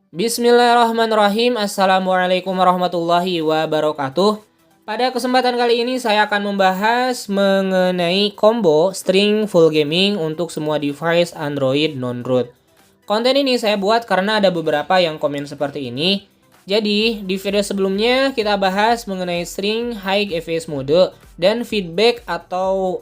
Bismillahirrahmanirrahim. Assalamualaikum warahmatullahi wabarakatuh. Pada kesempatan kali ini saya akan membahas mengenai combo string full gaming untuk semua device Android non-root. Konten ini saya buat karena ada beberapa yang komen seperti ini. Jadi di video sebelumnya kita bahas mengenai string high FPS mode dan feedback atau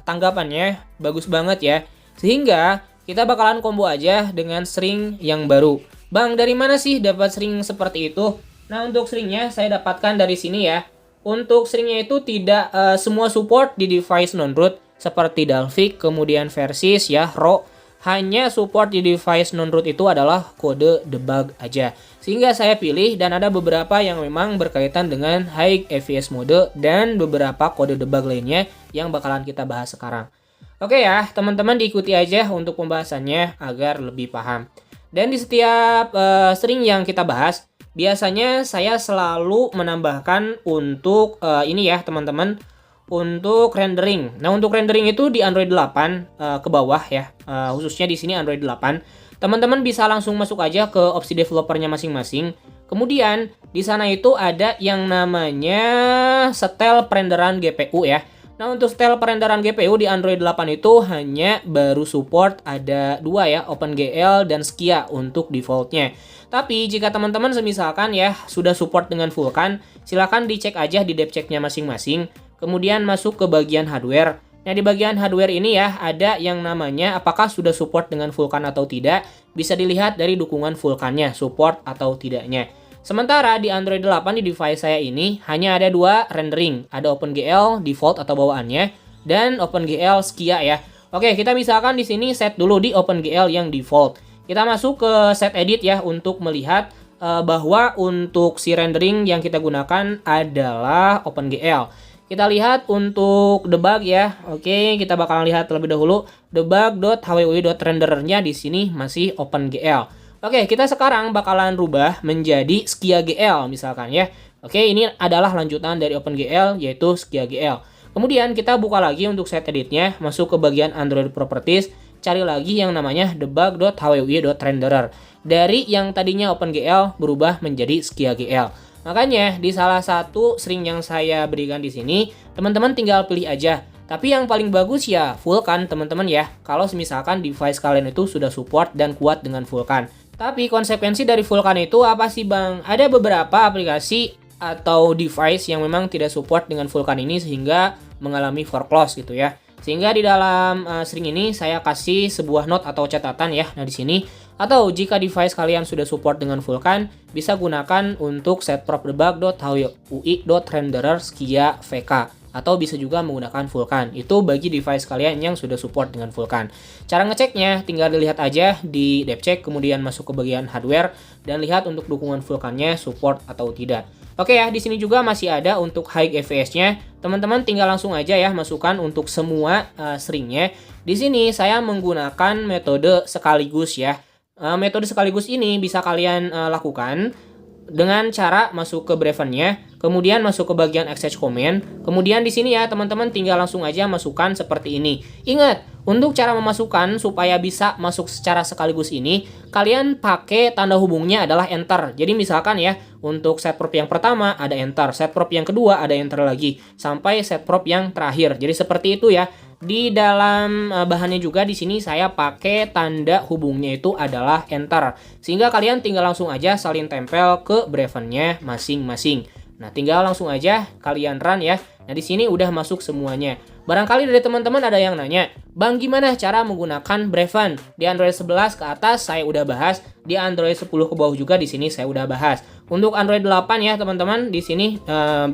tanggapannya bagus banget ya. Sehingga kita bakalan combo aja dengan string yang baru. Bang, dari mana sih dapat string seperti itu? Nah, untuk stringnya saya dapatkan dari sini ya. Untuk stringnya itu tidak semua support di device non-root seperti Dalvik, kemudian Versys ya, RAW. Hanya support di device non-root itu adalah kode debug aja. Sehingga saya pilih dan ada beberapa yang memang berkaitan dengan high FPS mode dan beberapa kode debug lainnya yang bakalan kita bahas sekarang. Oke ya, teman-teman diikuti aja untuk pembahasannya agar lebih paham. Dan di setiap string yang kita bahas, biasanya saya selalu menambahkan untuk ini ya teman-teman, untuk rendering. Nah, untuk rendering itu di Android 8 ke bawah ya, khususnya di sini Android 8. Teman-teman bisa langsung masuk aja ke opsi developernya masing-masing. Kemudian di sana itu ada yang namanya setel perenderan GPU ya. Nah, untuk setel perenderan GPU di Android 8 itu hanya baru support ada dua ya, OpenGL dan Skia untuk defaultnya. Tapi jika teman-teman semisalkan ya sudah support dengan Vulkan, silahkan dicek aja di depchecknya masing-masing. Kemudian masuk ke bagian hardware. Nah, di bagian hardware ini ya ada yang namanya apakah sudah support dengan Vulkan atau tidak. Bisa dilihat dari dukungan Vulkannya, support atau tidaknya. Sementara di Android 8 di device saya ini hanya ada dua rendering. Ada OpenGL default atau bawaannya dan OpenGL Skia ya. Oke, kita misalkan di sini set dulu di OpenGL yang default. Kita masuk ke set edit ya untuk melihat bahwa untuk si rendering yang kita gunakan adalah OpenGL. Kita lihat untuk debug ya. Oke, kita bakal lihat terlebih dahulu debug.hwi.renderernya di sini masih OpenGL. Oke, kita sekarang bakalan rubah menjadi Skia GL misalkan ya. Oke, ini adalah lanjutan dari OpenGL yaitu Skia GL. Kemudian kita buka lagi untuk set editnya, masuk ke bagian Android Properties, cari lagi yang namanya debug.hwi.renderer. Dari yang tadinya OpenGL berubah menjadi Skia GL. Makanya di salah satu string yang saya berikan di sini, teman-teman tinggal pilih aja. Tapi yang paling bagus ya Vulkan teman-teman ya. Kalau misalkan device kalian itu sudah support dan kuat dengan Vulkan. Tapi konsekuensi dari Vulkan itu apa sih Bang? Ada beberapa aplikasi atau device yang memang tidak support dengan Vulkan ini sehingga mengalami foreclose gitu ya. Sehingga di dalam string ini saya kasih sebuah note atau catatan ya. Nah di sini atau jika device kalian sudah support dengan Vulkan, bisa gunakan untuk setprop.debug.hui.renderer Skia VK. Atau bisa juga menggunakan Vulkan. Itu bagi device kalian yang sudah support dengan Vulkan. Cara ngeceknya tinggal dilihat aja di depcheck, kemudian masuk ke bagian hardware dan lihat untuk dukungan Vulkannya support atau tidak. Oke ya, di sini juga masih ada untuk high FPS-nya. Teman-teman tinggal langsung aja ya masukkan untuk semua stringnya. Di sini saya menggunakan metode sekaligus ya. Metode sekaligus ini bisa kalian lakukan dengan cara masuk ke Breven-nya, kemudian masuk ke bagian exchange comment, kemudian di sini ya teman-teman tinggal langsung aja masukkan seperti ini. Ingat, untuk cara memasukkan supaya bisa masuk secara sekaligus ini, kalian pakai tanda hubungnya adalah enter. Jadi misalkan ya, untuk set prop yang pertama ada enter, set prop yang kedua ada enter lagi, sampai set prop yang terakhir. Jadi seperti itu ya. Di dalam bahannya juga di sini saya pakai tanda hubungnya itu adalah enter. Sehingga kalian tinggal langsung aja salin tempel ke Breven-nya masing-masing. Nah, tinggal langsung aja kalian run ya. Nah, di sini udah masuk semuanya. Barangkali dari teman-teman ada yang nanya, Bang gimana cara menggunakan Breven? Di Android 11 ke atas saya udah bahas, di Android 10 ke bawah juga di sini saya udah bahas. Untuk Android 8 ya teman-teman, di sini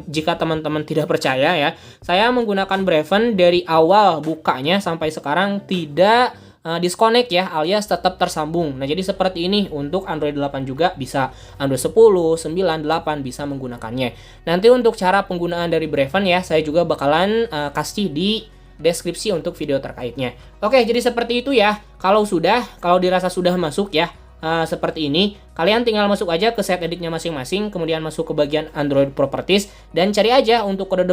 jika teman-teman tidak percaya ya, saya menggunakan Breven dari awal bukanya sampai sekarang tidak disconnect ya, alias tetap tersambung. Nah, jadi seperti ini untuk Android 8 juga bisa, Android 10, 9, 8 bisa menggunakannya. Nanti untuk cara penggunaan dari Breven ya, saya juga bakalan kasih di deskripsi untuk video terkaitnya. Oke, jadi seperti itu ya. Kalau dirasa sudah masuk ya, seperti ini. Kalian tinggal masuk aja ke set editnya masing-masing, kemudian masuk ke bagian Android Properties dan cari aja untuk kode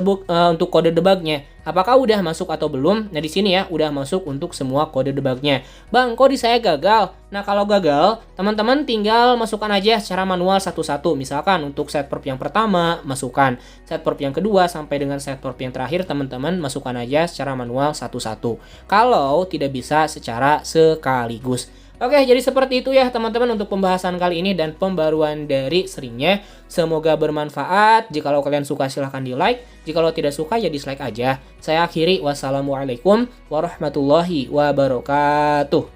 debugnya. Apakah udah masuk atau belum? Nah di sini ya udah masuk untuk semua kode debugnya. Bang, kok di saya gagal? Nah kalau gagal, teman-teman tinggal masukkan aja secara manual satu-satu. Misalkan untuk set perp yang pertama, masukkan. Set perp yang kedua sampai dengan set perp yang terakhir, teman-teman masukkan aja secara manual satu-satu. Kalau tidak bisa secara sekaligus. Oke, jadi seperti itu ya teman-teman untuk pembahasan kali ini dan pembaruan dari stringnya. Semoga bermanfaat. Jikalau kalian suka silahkan di like. Jikalau tidak suka ya dislike aja. Saya akhiri. Wassalamualaikum warahmatullahi wabarakatuh.